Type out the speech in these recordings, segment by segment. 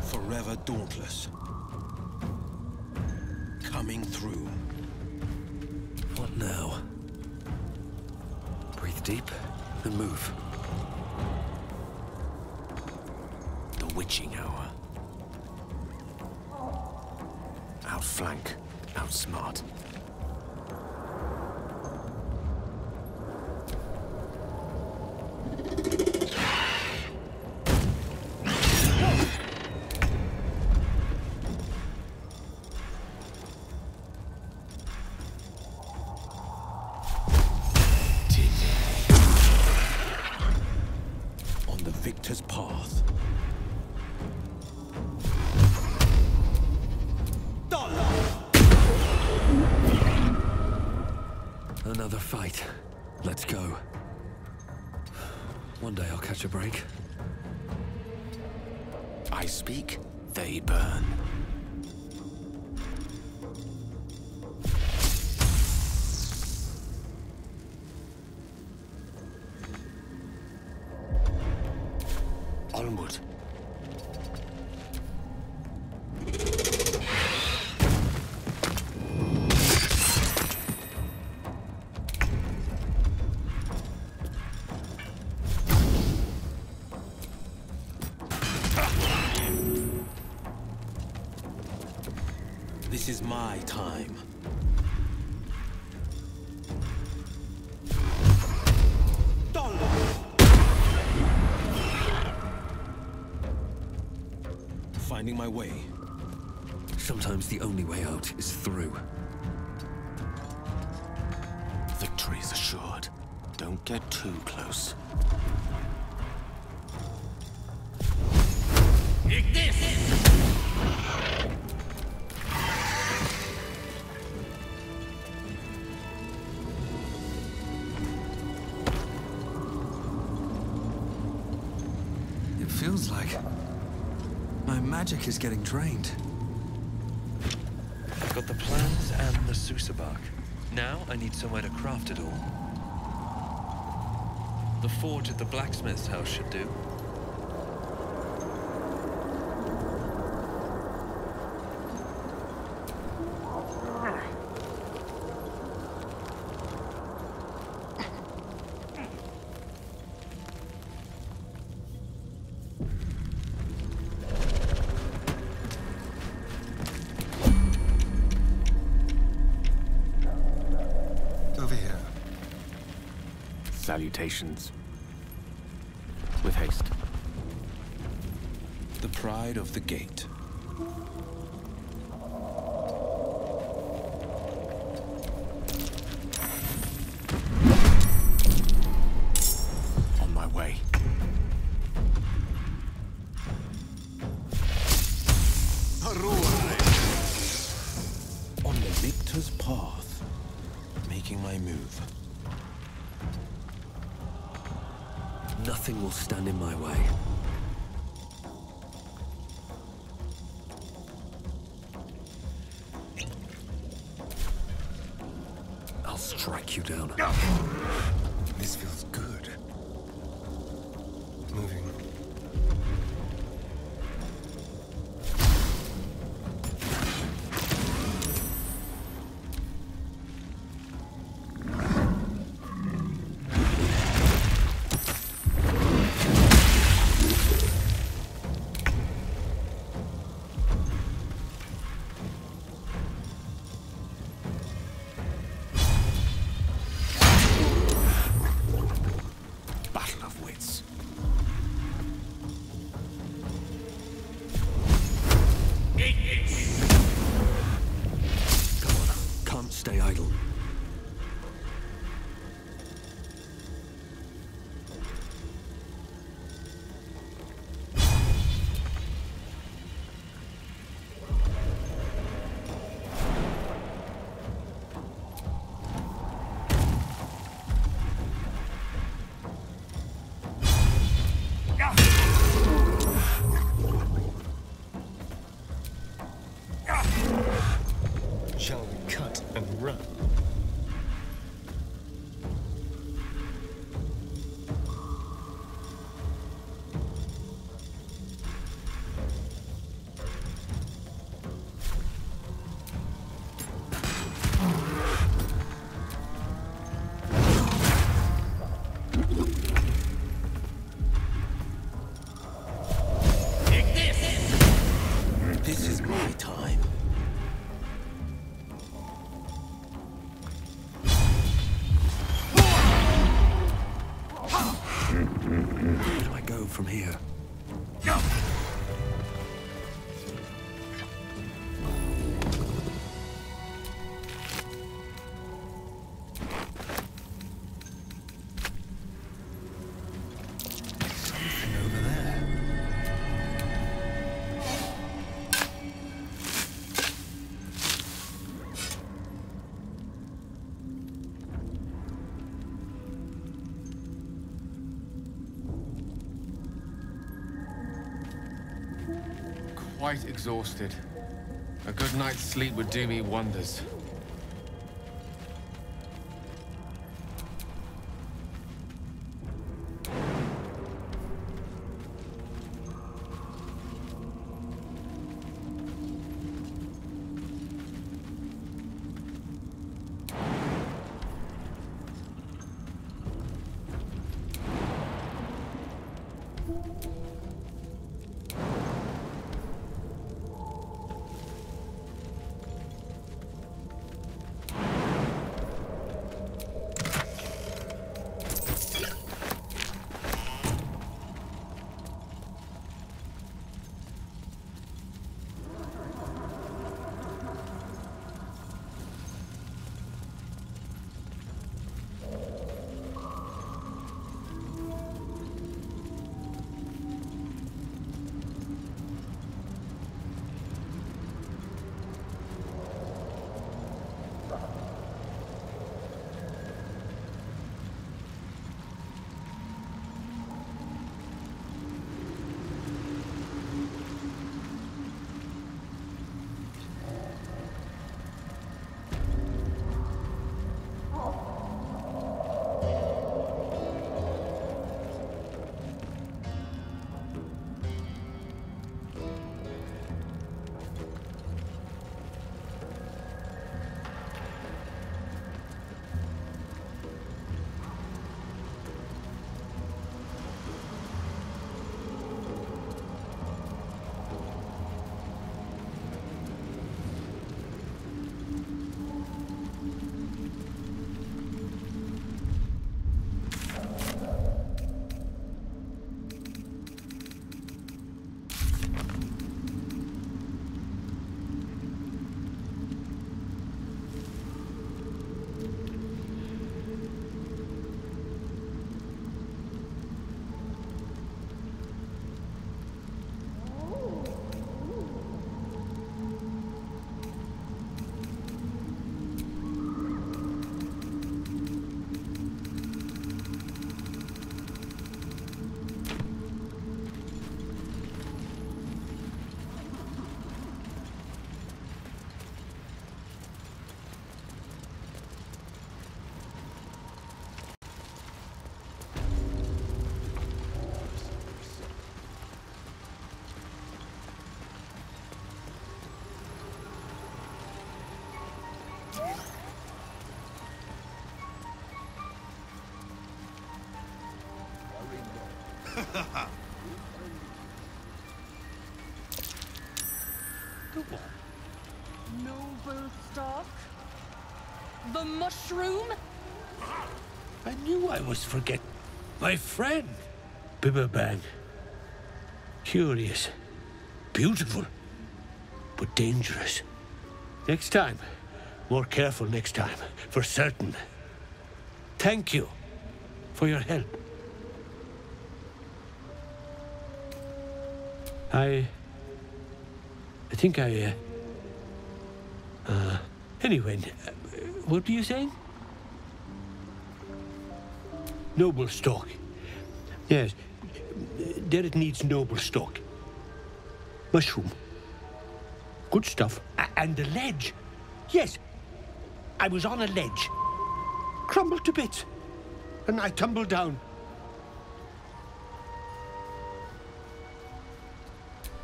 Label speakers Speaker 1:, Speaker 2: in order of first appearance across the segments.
Speaker 1: Forever dauntless. Coming through.
Speaker 2: What now? Breathe deep and move.
Speaker 3: The witching hour. Outflank, outsmart.
Speaker 1: Victor's path.
Speaker 2: Another fight. Let's go. One day I'll catch a break.
Speaker 3: I speak, they burn. Onward.
Speaker 1: This is my time. Finding my way.
Speaker 2: Sometimes the only way out is through.
Speaker 3: Victory is assured. Don't get too close.
Speaker 2: It feels like my magic is getting drained.
Speaker 4: I've got the plans and the Sousa bark. Now I need somewhere to craft it all. The forge at the blacksmith's house should do.
Speaker 3: Salutations. With haste.
Speaker 1: The pride of the gate.
Speaker 3: On my way.
Speaker 1: On the victor's path. Making my move.
Speaker 2: Nothing will stand in my way. I'll strike you down.
Speaker 5: This feels good. Moving.
Speaker 6: quite exhausted. A good night's sleep would do me wonders.
Speaker 7: Go on. Noble stock? The mushroom?
Speaker 3: I knew I was forgetting. My friend, Bibberbang. Curious, beautiful, but dangerous. Next time. More careful next time, for certain. Thank you for your help. I think anyway, what were you saying? Noble stock. Yes, Derek needs noble stock. Mushroom. Good stuff. And the ledge. Yes, I was on a ledge. Crumbled to bits. And I tumbled down.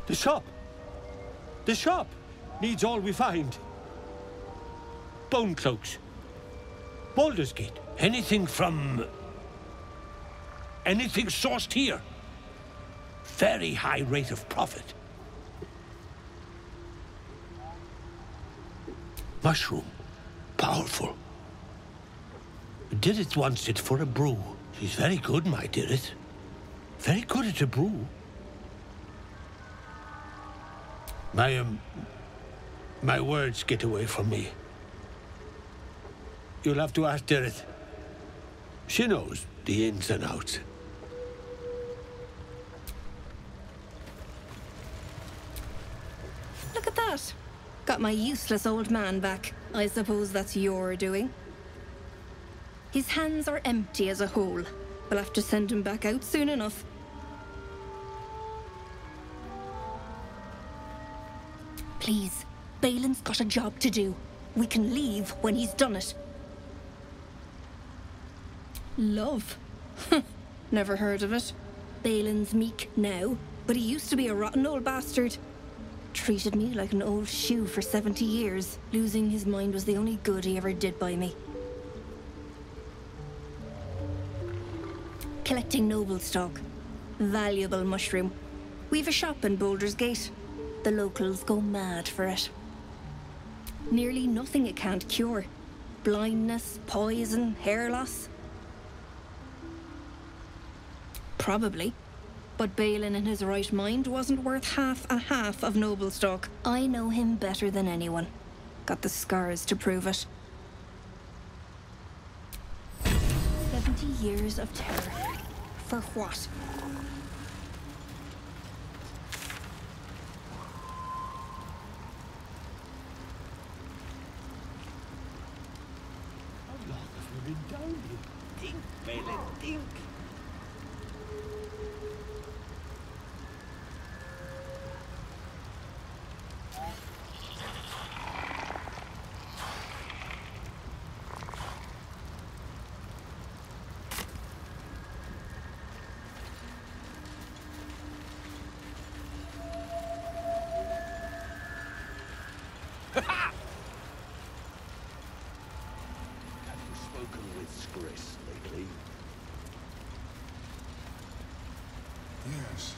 Speaker 3: The shop. The shop needs all we find. Bone cloaks. Baldur's Gate. Anything sourced here. Very high rate of profit. Mushroom. Powerful. Dirith wants it for a brew. She's very good, my Dirith. Very good at a brew. My words get away from me. You'll have to ask Dirith. She knows the ins and outs.
Speaker 8: Look at that. Got my useless old man back. I suppose that's your doing. His hands are empty as a whole. We'll have to send him back out soon enough. Please, Balin's got a job to do. We can leave when he's done it. Love? Never heard of it. Balin's meek now, but he used to be a rotten old bastard. Treated me like an old shoe for 70 years. Losing his mind was the only good he ever did by me. Collecting noble stock. Valuable mushroom. We've a shop in Baldur's Gate. The locals go mad for it. Nearly nothing it can't cure. Blindness, poison, hair loss. Probably. But Balin in his right mind wasn't worth half of noble stock. I know him better than anyone. Got the scars to prove it. 70 years of terror. For what?
Speaker 3: How long have we been down here? Think, Balin, think. Have you spoken with Skris lately?
Speaker 5: Yes.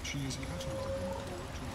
Speaker 5: She is cataloging core too.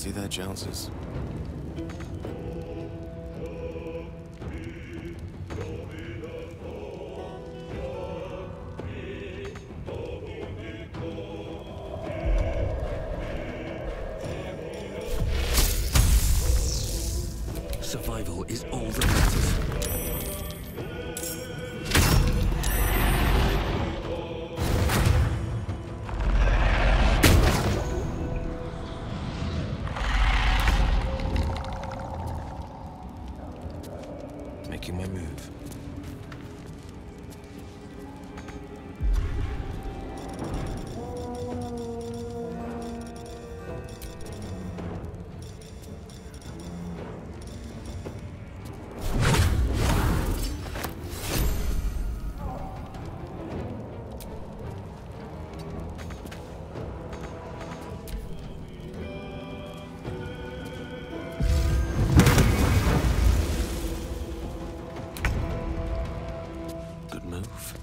Speaker 6: Fancy their chances.
Speaker 2: Survival is all that matters.
Speaker 1: Making my move.
Speaker 2: Good move.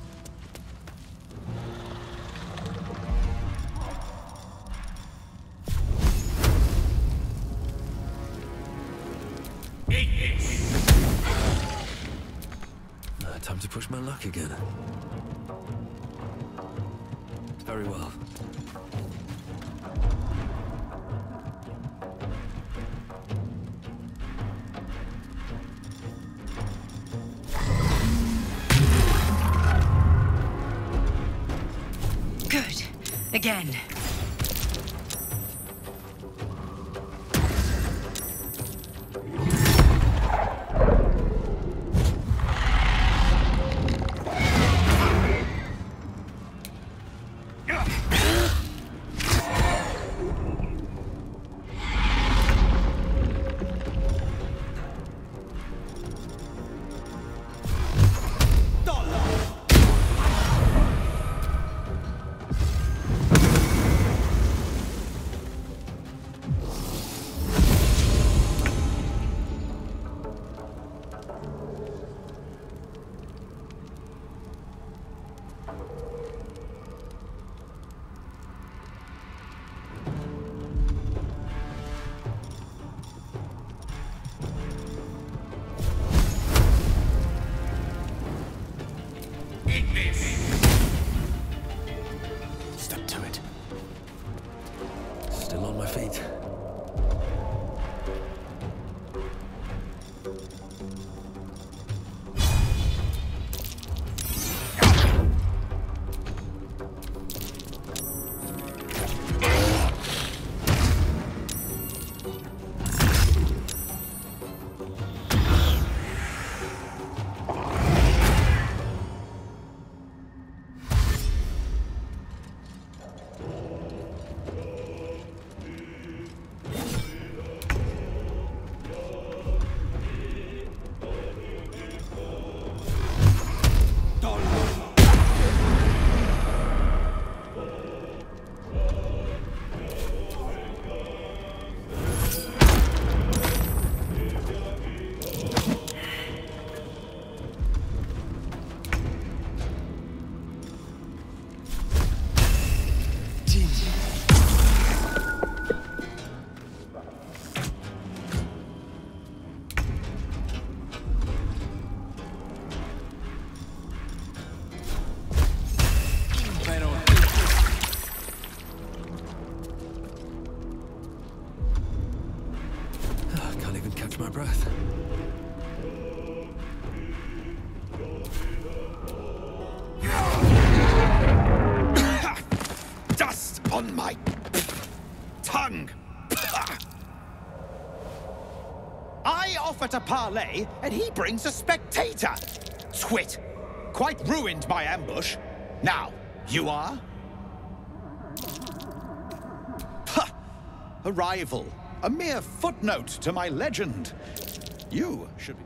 Speaker 2: Time to push my luck again. Very well.
Speaker 9: Good. Again.
Speaker 2: Step to it. Still on my feet. Can't even catch my breath.
Speaker 10: Dust on my tongue. I offer to parley, and he brings a spectator. Twit. Quite ruined my ambush. Now, you are? Ha! A rival. A mere footnote to my legend. You should be...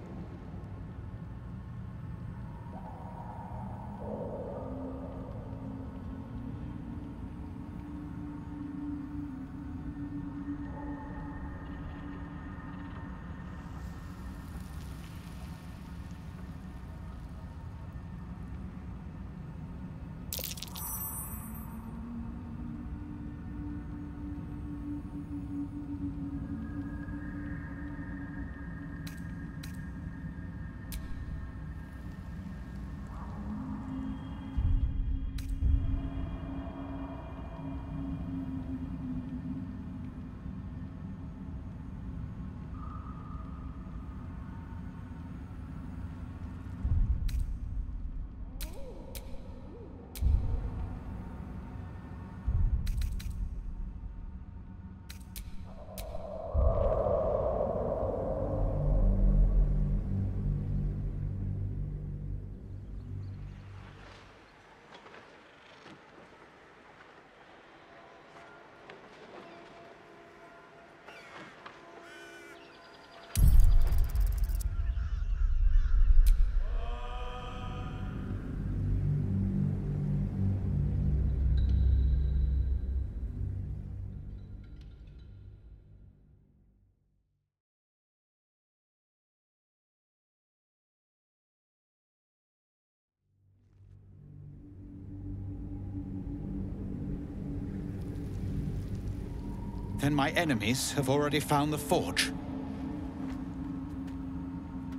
Speaker 10: Then my enemies have already found the forge.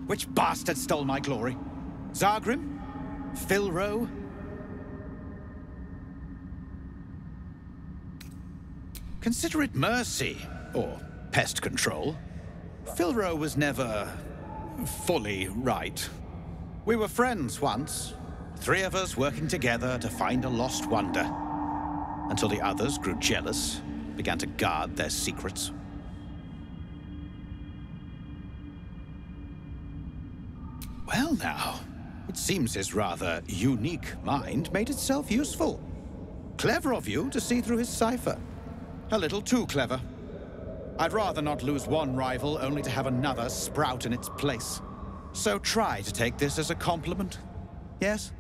Speaker 10: Which bastard stole my glory? Zargrim? Philro? Consider it mercy, or pest control. Philro was never fully right. We were friends once. 3 of us working together to find a lost wonder. Until the others grew jealous, began to guard their secrets. Well now, it seems his rather unique mind made itself useful. Clever of you to see through his cipher. A little too clever. I'd rather not lose one rival only to have another sprout in its place. So try to take this as a compliment. Yes?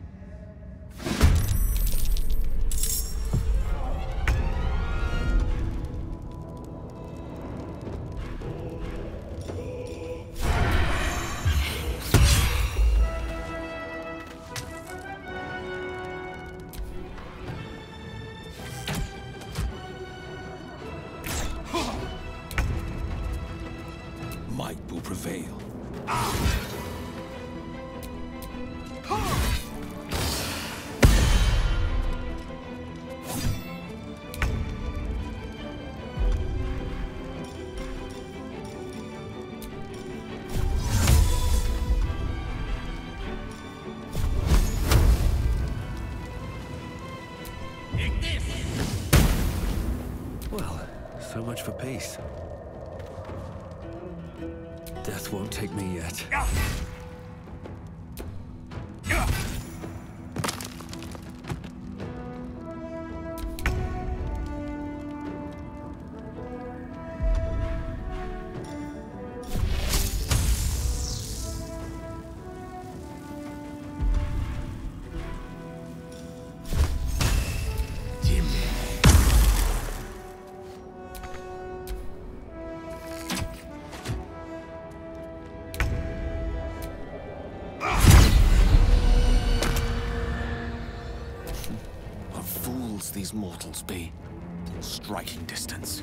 Speaker 1: Might will prevail.
Speaker 2: Well, so much for peace. Death won't take me yet.
Speaker 1: These mortals be striking distance.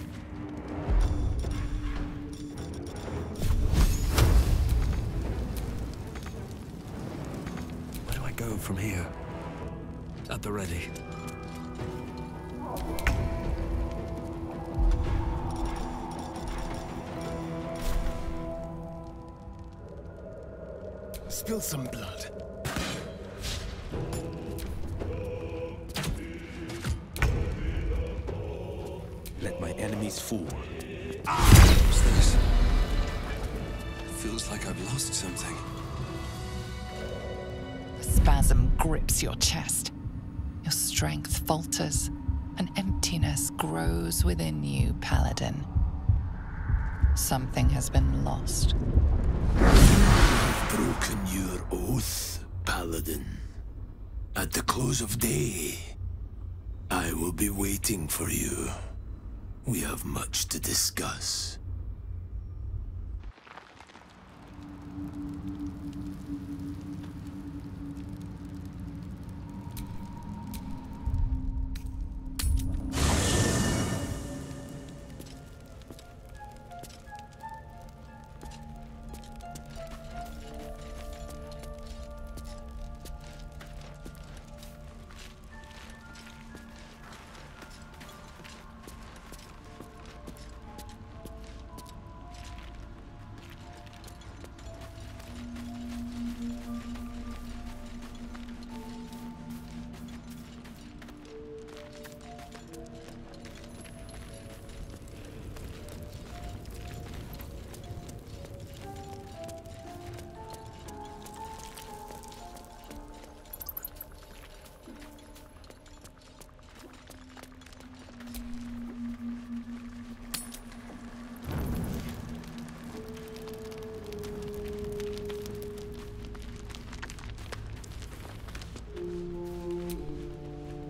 Speaker 2: Where do I go from here? At the ready.
Speaker 1: Spill some blood. Let my enemies fall.
Speaker 2: What's this? Feels like I've lost something.
Speaker 11: A spasm grips your chest. Your strength falters. An emptiness grows within you, Paladin. Something has been lost.
Speaker 12: You've broken your oath, Paladin. At the close of day, I will be waiting for you. We have much to discuss.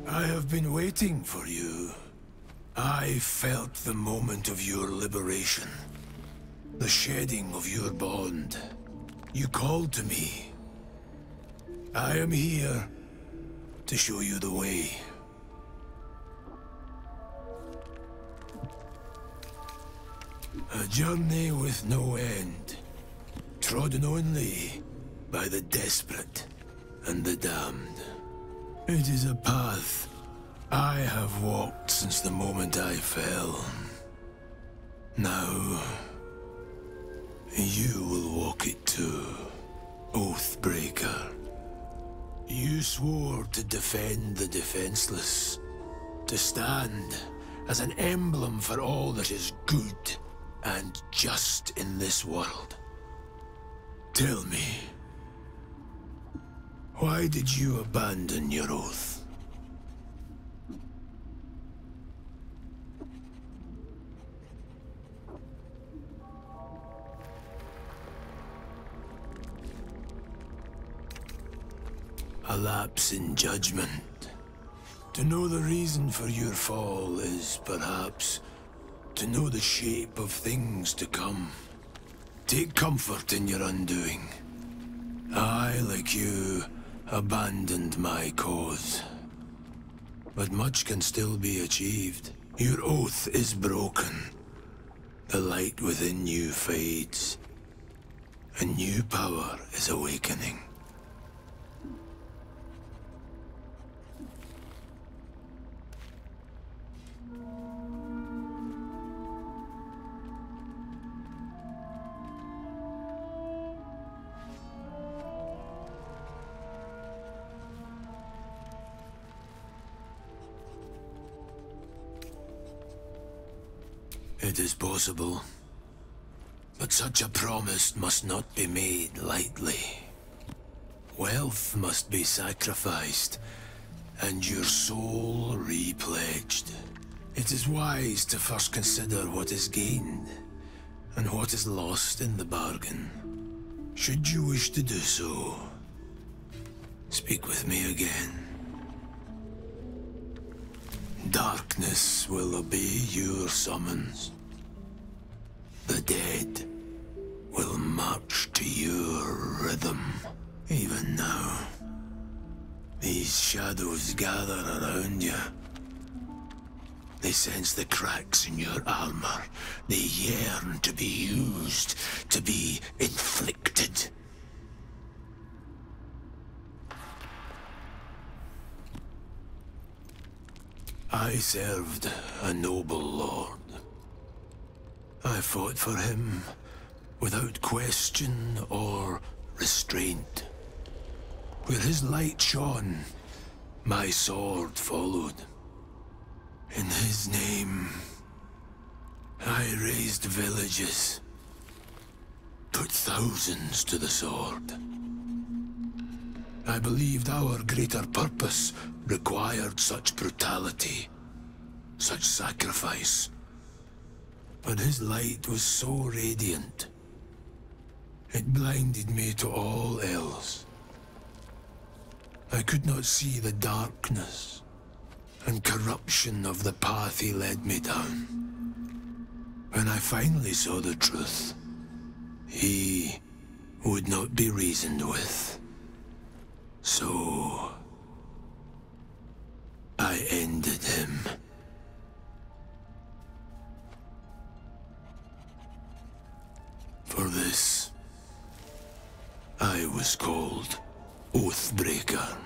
Speaker 12: I have been waiting for you. I felt the moment of your liberation. The shedding of your bond. You called to me. I am here to show you the way. A journey with no end, trodden only by the desperate and the damned. It is a path I have walked since the moment I fell. Now, you will walk it too, Oathbreaker. You swore to defend the defenseless, to stand as an emblem for all that is good and just in this world. Tell me, why did you abandon your oath? A lapse in judgment. To know the reason for your fall is, perhaps, to know the shape of things to come. Take comfort in your undoing. I, like you, abandoned my cause. But much can still be achieved. Your oath is broken. The light within you fades. A new power is awakening. It is possible, but such a promise must not be made lightly. Wealth must be sacrificed, and your soul repledged. It is wise to first consider what is gained, and what is lost in the bargain. Should you wish to do so, speak with me again. Darkness will obey your summons. The dead will march to your rhythm. Even now, these shadows gather around you. They sense the cracks in your armor. They yearn to be used, to be inflicted. I served a noble lord. I fought for him without question or restraint. Where his light shone, my sword followed. In his name, I raised villages, put thousands to the sword. I believed our greater purpose required such brutality, such sacrifice. But his light was so radiant, it blinded me to all else. I could not see the darkness and corruption of the path he led me down. When I finally saw the truth, he would not be reasoned with. So I ended him. For this, I was called Oathbreaker.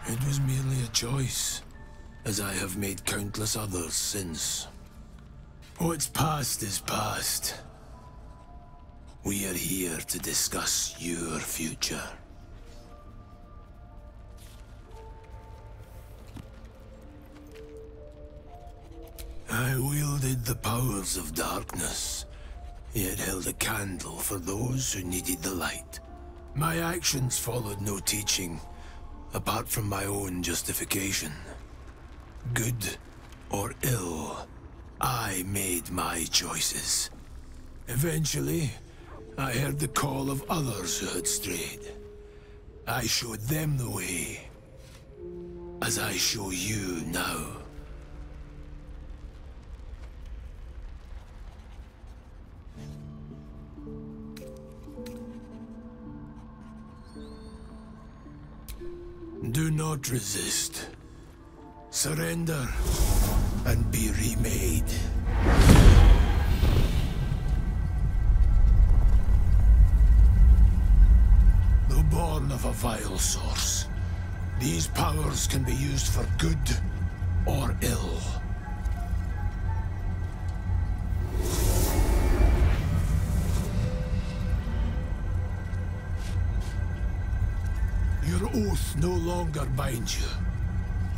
Speaker 12: It was merely a choice, as I have made countless others since. What's past is past. We are here to discuss your future. I wielded the powers of darkness, yet held a candle for those who needed the light. My actions followed no teaching, apart from my own justification. Good or ill, I made my choices. Eventually, I heard the call of others who had strayed. I showed them the way, as I show you now. Do not resist. Surrender and be remade. Though born of a vile source, these powers can be used for good or ill. Your oath no longer binds you.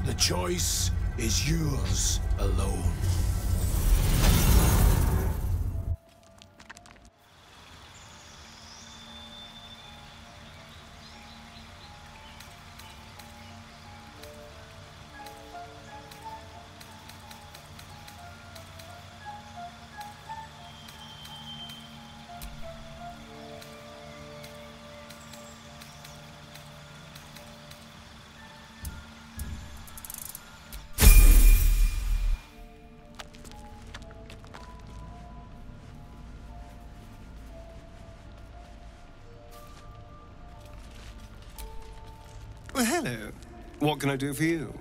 Speaker 12: The choice is yours alone.
Speaker 13: Well, hello. What can I do for you?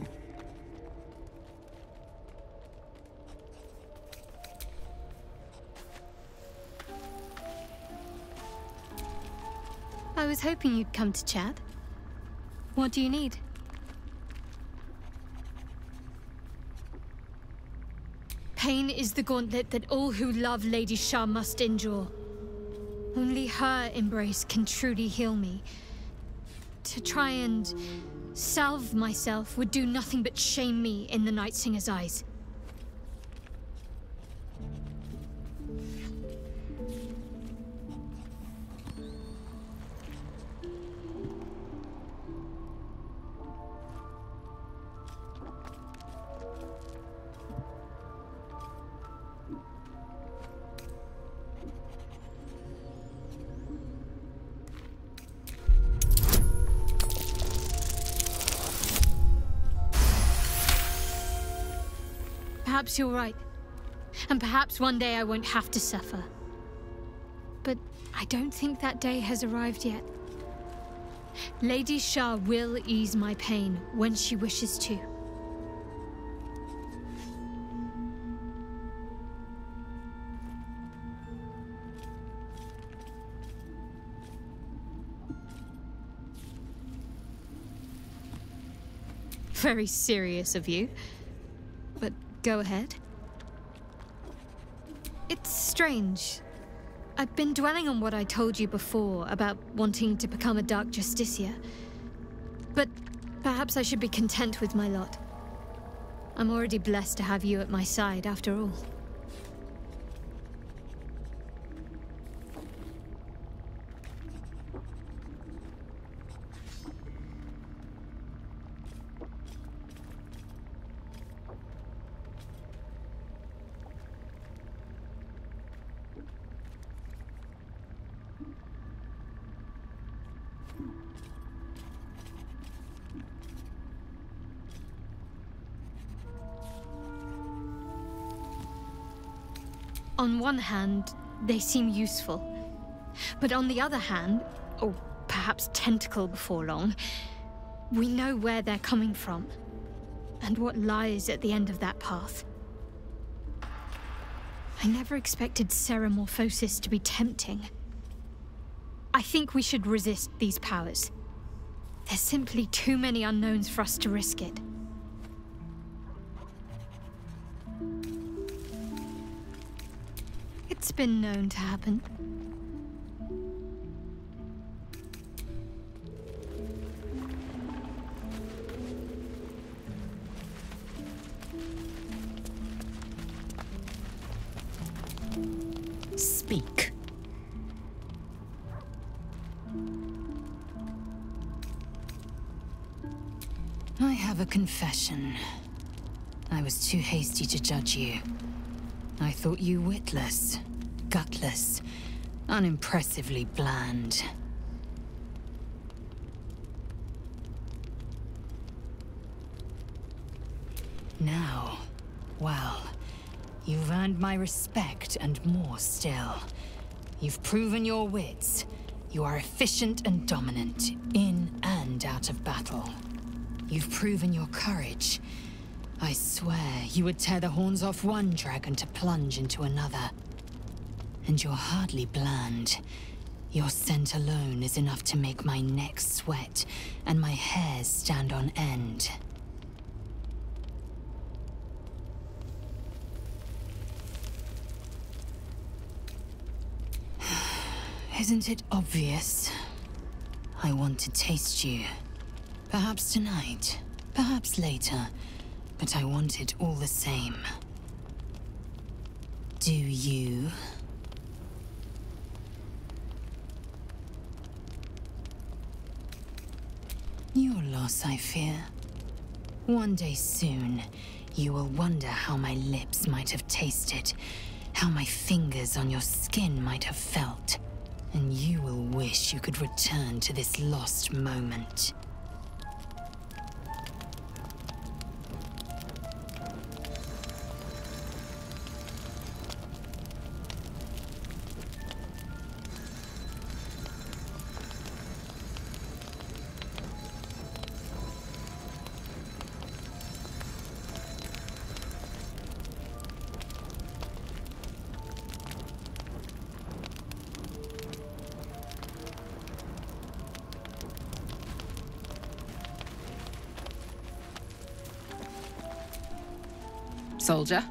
Speaker 14: I was hoping you'd come to chat. What do you need? Pain is the gauntlet that all who love Lady Shah must endure. Only her embrace can truly heal me. To try and salve myself would do nothing but shame me in the Night Singer's eyes. Perhaps you're right. And perhaps one day I won't have to suffer. But I don't think that day has arrived yet. Lady Shah will ease my pain when she wishes to. Very serious of you. But go ahead. It's strange. I've been dwelling on what I told you before about wanting to become a Dark Justiciar. But perhaps I should be content with my lot. I'm already blessed to have you at my side, after all. On one hand, they seem useful. But on the other hand, or perhaps tentacle before long, we know where they're coming from, and what lies at the end of that path. I never expected ceremorphosis to be tempting. I think we should resist these powers. There's simply too many unknowns for us to risk it. It's been known to happen.
Speaker 9: Speak. I have a confession. I was too hasty to judge you. I thought you witless, gutless, unimpressively bland. Now, well, you've earned my respect and more still. You've proven your wits. You are efficient and dominant, in and out of battle. You've proven your courage. I swear you would tear the horns off one dragon to plunge into another. And you're hardly bland. Your scent alone is enough to make my neck sweat and my hairs stand on end. Isn't it obvious? I want to taste you. Perhaps tonight, perhaps later, but I want it all the same. Do you? Your loss, I fear. One day soon, you will wonder how my lips might have tasted, how my fingers on your skin might have felt, and you will wish you could return to this lost moment.
Speaker 11: Soldier.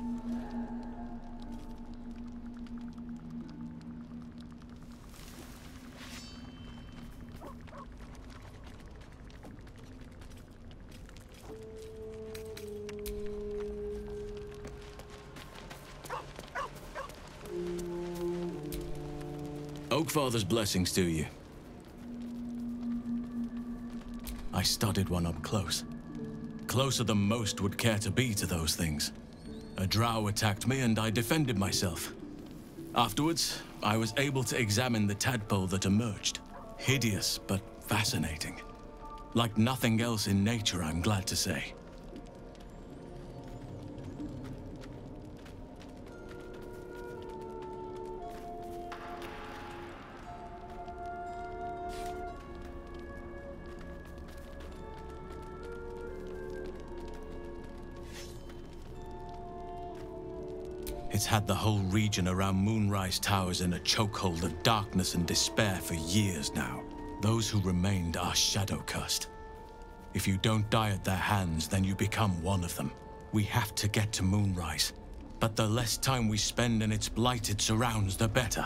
Speaker 1: Oakfather's blessings to you. I studied one up close. Closer than most would care to be to those things. A drow attacked me and I defended myself. Afterwards, I was able to examine the tadpole that emerged. Hideous, but fascinating. Like nothing else in nature, I'm glad to say. It's had the whole region around Moonrise Towers in a chokehold of darkness and despair for years now. Those who remained are shadow-cursed. If you don't die at their hands, then you become one of them. We have to get to Moonrise, but the less time we spend in its blighted surrounds, the better.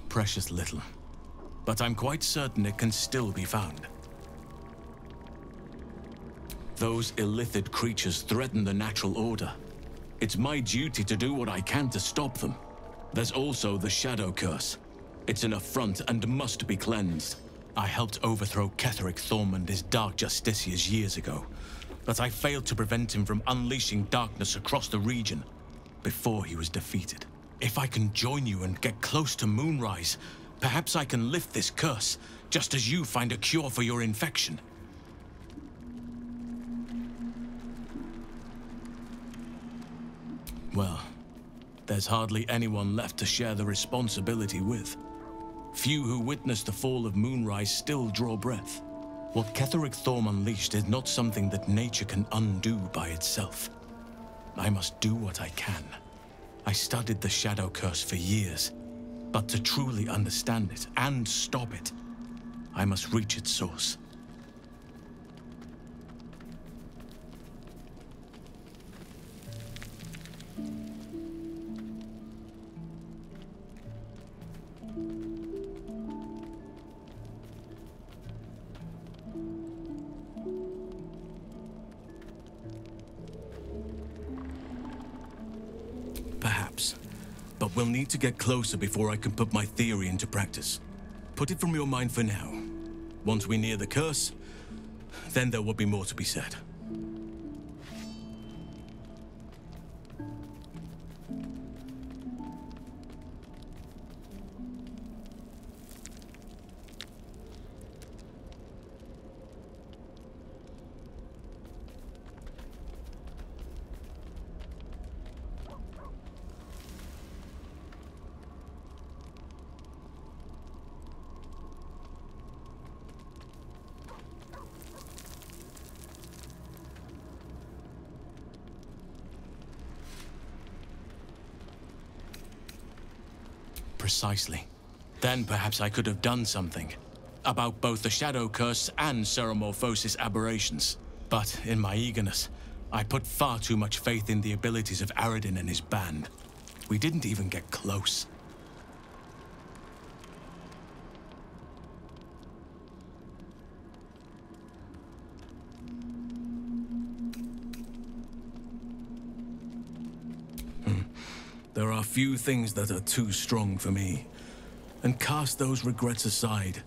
Speaker 1: Precious little, but I'm quite certain it can still be found. Those illithid creatures threaten the natural order. It's my duty to do what I can to stop them. There's also the Shadow Curse. It's an affront and must be cleansed. I helped overthrow Ketheric Thorm and his Dark Justiciars years ago, but I failed to prevent him from unleashing darkness across the region before he was defeated. If I can join you and get close to Moonrise, perhaps I can lift this curse, just as you find a cure for your infection. Well, there's hardly anyone left to share the responsibility with. Few who witnessed the fall of Moonrise still draw breath. What Ketheric Thorm unleashed is not something that nature can undo by itself. I must do what I can. I studied the Shadow Curse for years, but to truly understand it and stop it, I must reach its source. Perhaps. But we'll need to get closer before I can put my theory into practice. Put it from your mind for now. Once we near the curse, then there will be more to be said. precisely. Then perhaps I could have done something about both the Shadow Curse and Ceremorphosis aberrations. But in my eagerness, I put far too much faith in the abilities of Aradin and his band. We didn't even get close. There are few things that are too strong for me. And cast those regrets aside.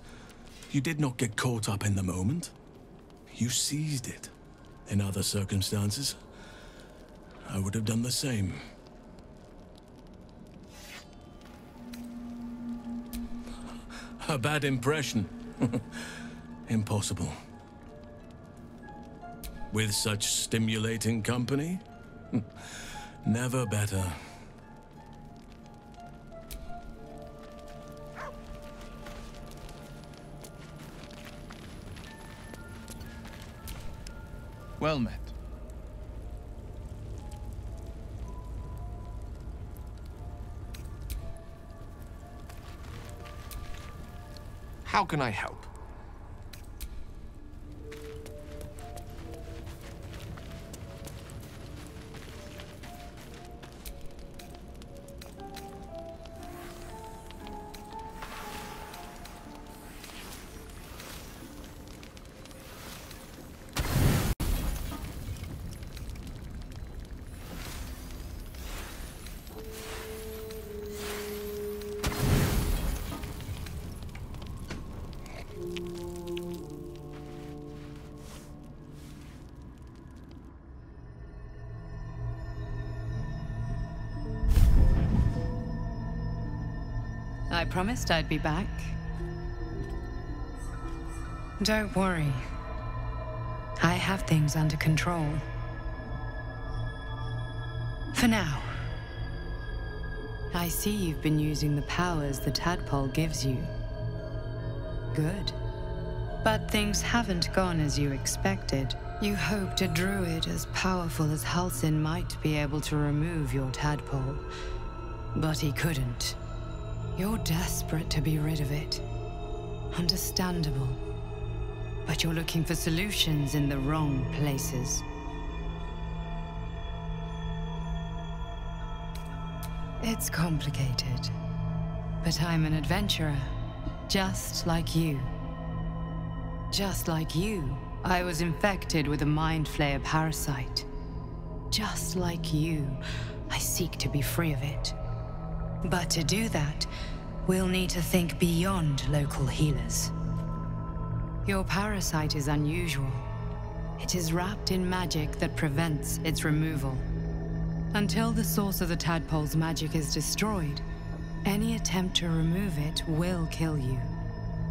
Speaker 1: You did not get caught up in the moment. You seized it. In other circumstances, I would have done the same. A bad impression. Impossible. With such stimulating company? Never better.
Speaker 6: Well met. How can I help?
Speaker 15: I promised I'd be back. Don't worry. I have things under control. For now. I see you've been using the powers the tadpole gives you. Good. But things haven't gone as you expected. You hoped a druid as powerful as Halsin might be able to remove your tadpole. But he couldn't. You're desperate to be rid of it. Understandable. But you're looking for solutions in the wrong places. It's complicated. But I'm an adventurer, just like you. Just like you, I was infected with a Mind Flayer parasite. Just like you, I seek to be free of it. But to do that, we'll need to think beyond local healers. Your parasite is unusual. It is wrapped in magic that prevents its removal. Until the source of the tadpole's magic is destroyed, any attempt to remove it will kill you.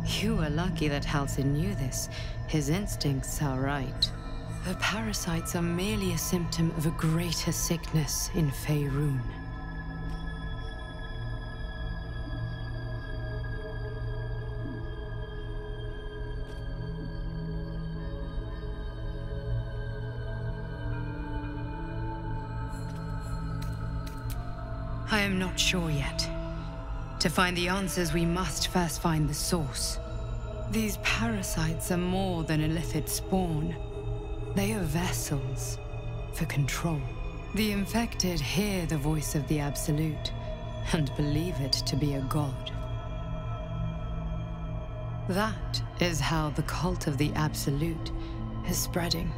Speaker 15: You were lucky that Halsin knew this. His instincts are right. The parasites are merely a symptom of a greater sickness in Faerun. I am not sure yet. To find the answers, we must first find the source. These parasites are more than illithid spawn. They are vessels for control. The infected hear the voice of the Absolute and believe it to be a god. That is how the cult of the Absolute is spreading.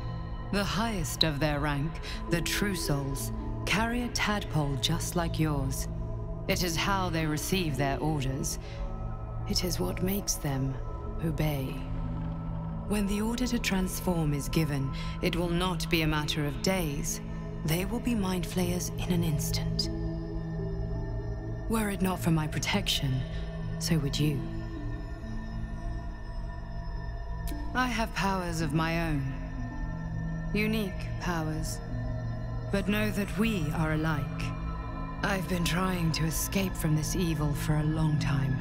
Speaker 15: The highest of their rank, the True Souls, carry a tadpole just like yours. It is how they receive their orders. It is what makes them obey. When the order to transform is given, it will not be a matter of days. They will be Mind Flayers in an instant. Were it not for my protection, so would you. I have powers of my own. Unique powers. But know that we are alike. I've been trying to escape from this evil for a long time.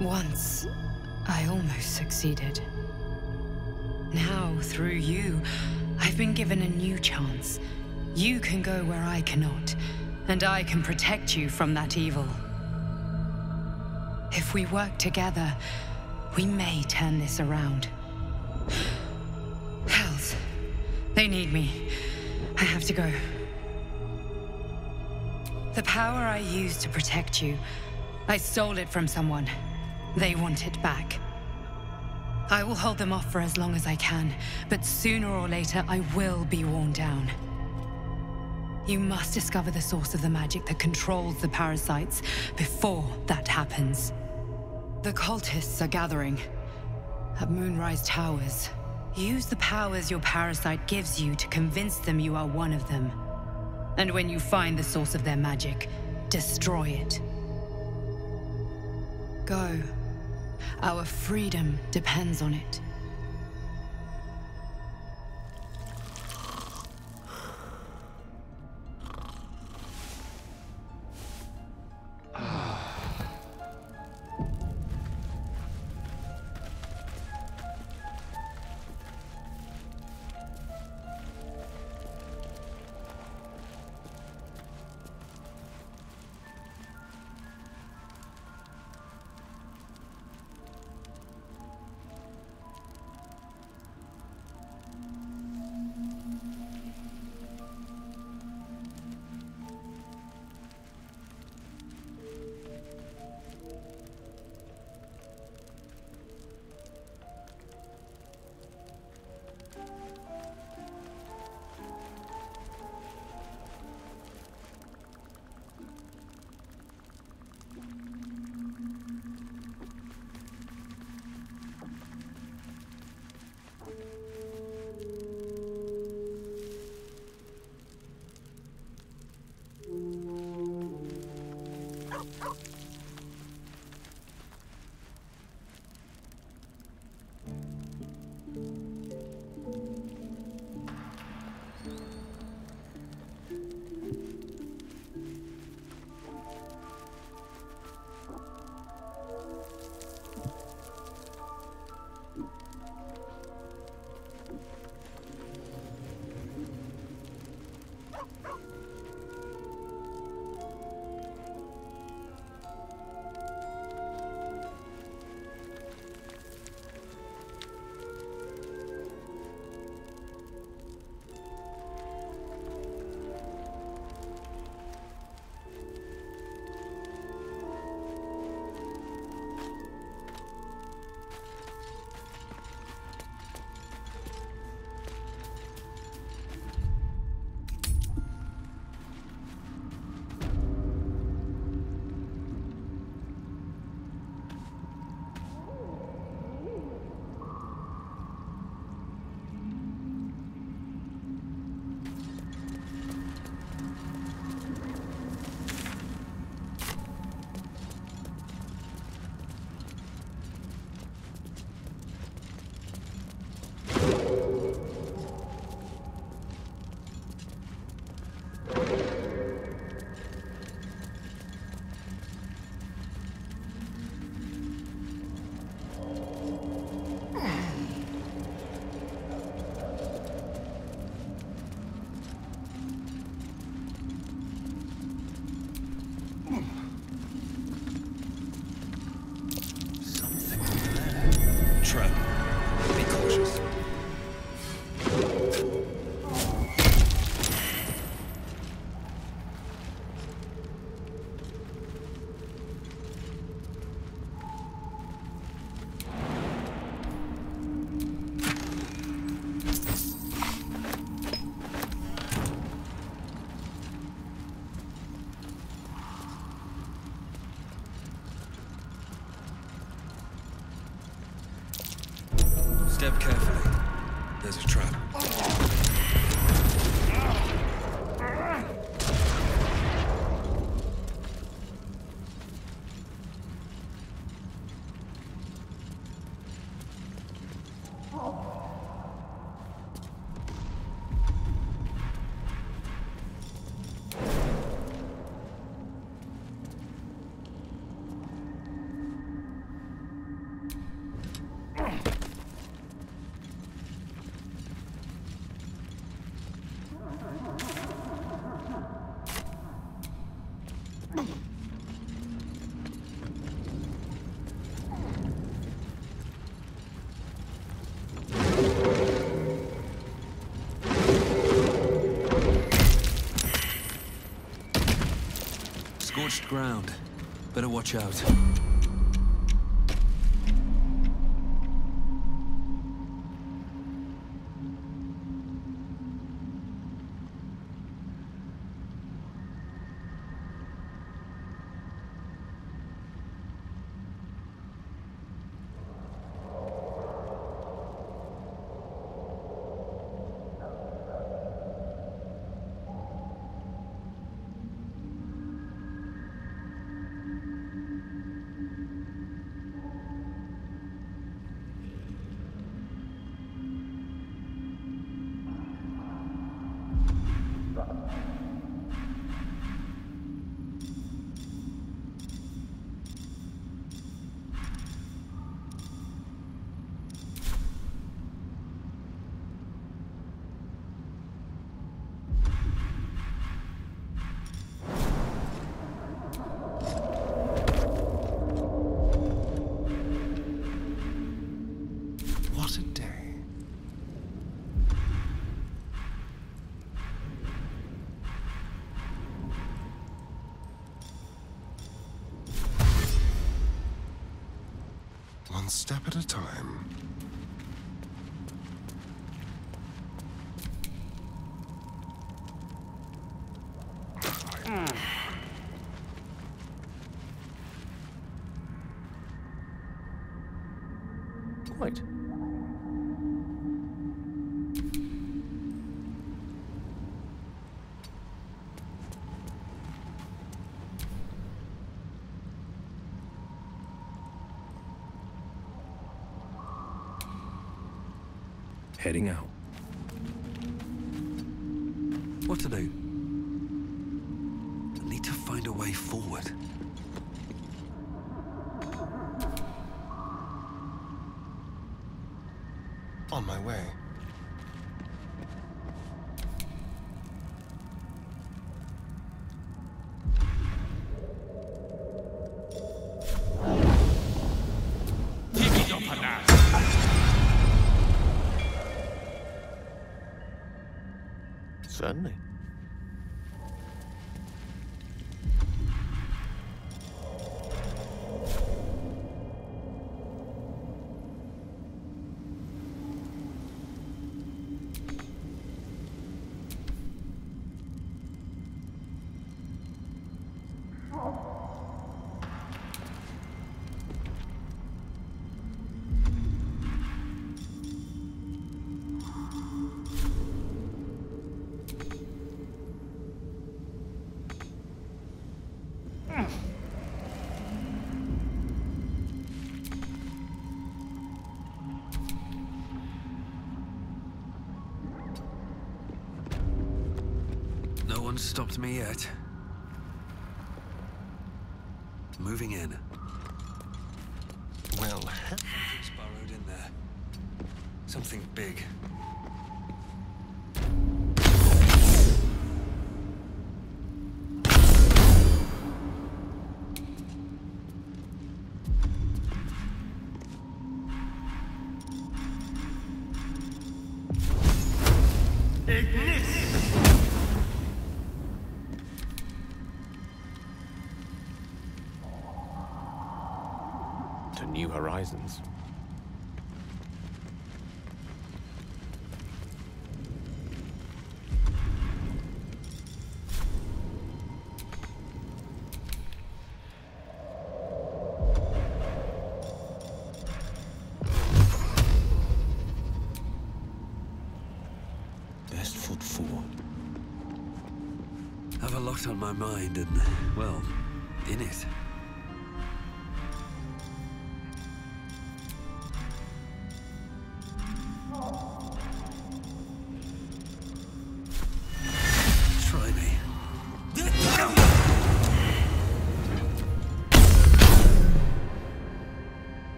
Speaker 15: Once, I almost succeeded. Now, through you, I've been given a new chance. You can go where I cannot, and I can protect you from that evil. If we work together, we may turn this around. Hells. They need me. I have to go. The power I used to protect you, I stole it from someone. They want it back. I will hold them off for as long as I can, but sooner or later I will be worn down. You must discover the source of the magic that controls the parasites before that happens. The cultists are gathering at Moonrise Towers. Use the powers your parasite gives you to convince them you are one of them. And when you find the source of their magic, destroy it. Go. Our freedom depends on it.
Speaker 4: Step carefully. There's a trap.
Speaker 2: Scorched ground. Better watch out.
Speaker 5: One step at a time.
Speaker 16: Right. Heading out.
Speaker 2: What to do? I need to find a way forward.
Speaker 5: On my way.
Speaker 16: Certainly.
Speaker 2: No one's stopped me yet. Moving in.
Speaker 5: Well,
Speaker 2: something's burrowed in there. Something big.
Speaker 16: To new horizons.
Speaker 3: Best foot forward.
Speaker 2: Have a lot on my mind and, well, in it. Try me.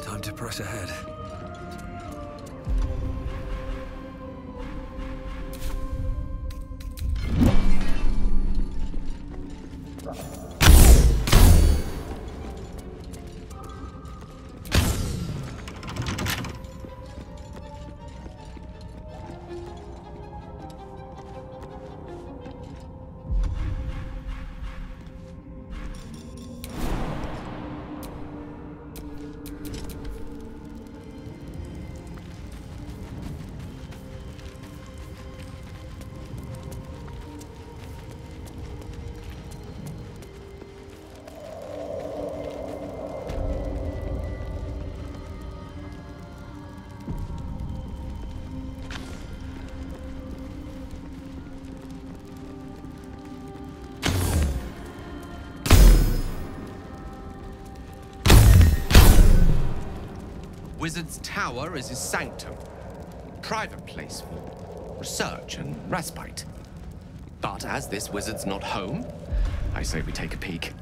Speaker 2: Time to press ahead.
Speaker 6: Wizard's Tower is his sanctum. Private place for research and respite. But as this wizard's not home, I say we take a peek.